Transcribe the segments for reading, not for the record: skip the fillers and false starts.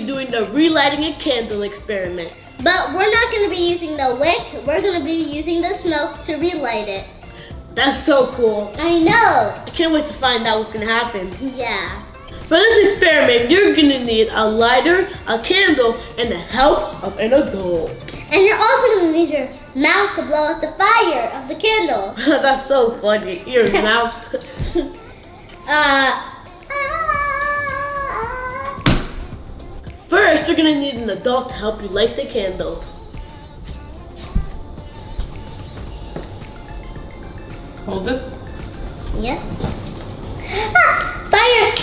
doing the relighting a candle experiment. But we're not going to be using the wick. We're going to be using the smoke to relight it. That's so cool. I know. I can't wait to find out what's going to happen. Yeah. For this experiment, you're going to need a lighter, a candle, and the help of an adult. And you're also going to need your mouth to blow out the fire of the candle. That's so funny. Your mouth. First, you're going to need an adult to help you light the candle. Hold this. Yeah. Fire!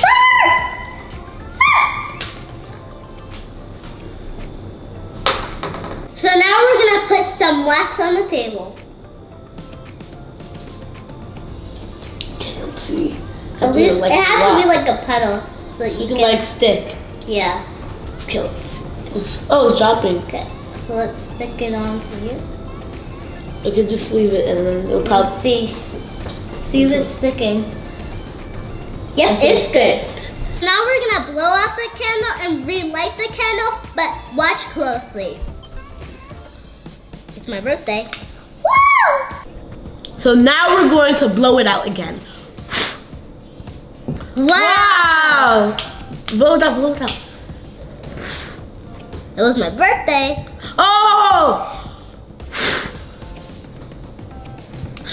So now we're gonna put some wax on the table. Can't see. At least it has to be like a puddle, so that you can like stick. Yeah. Okay, it's dropping. Okay. So let's stick it onto here. I can just leave it and then it'll probably see if it's sticking. Yep, it's good. Now we're gonna blow out the candle and relight the candle, but watch closely. It's my birthday. Woo! So now we're going to blow it out again. Wow! Blow it out, blow it out. It was my birthday. Oh!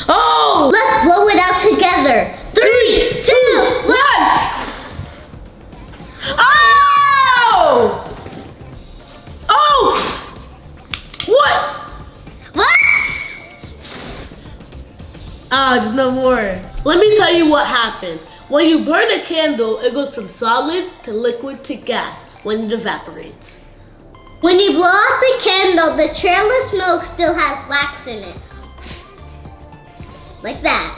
Oh! Let's blow it out together. 3, 2, 1. Oh! Oh! What? What? There's no more. Let me tell you what happened. When you burn a candle, it goes from solid to liquid to gas when it evaporates. When you blow out the candle, the trail of smoke still has wax in it. Like that.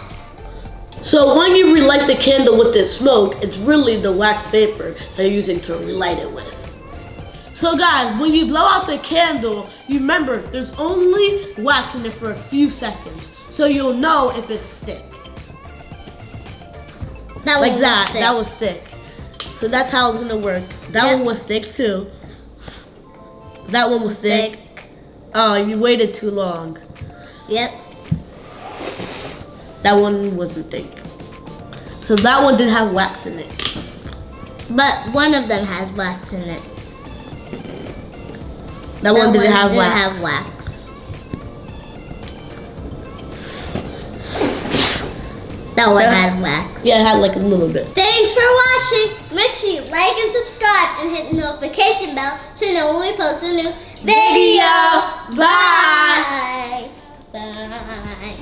So when you relight the candle with this smoke, it's really the wax vapor they're using to relight it with. So guys, when you blow out the candle, you remember there's only wax in there for a few seconds. So you'll know if it's thick. Like that, that was thick. So that's how it's gonna work. That one was thick too. That one was thick. Oh, you waited too long. Yep. That one wasn't thick. So that one did have wax in it. But one of them has wax in it. That one didn't have wax. Have wax. That one had wax. Yeah, it had like a little bit. Thanks for watching. Make sure you like and subscribe and hit the notification bell to know when we post a new video. Bye. Bye.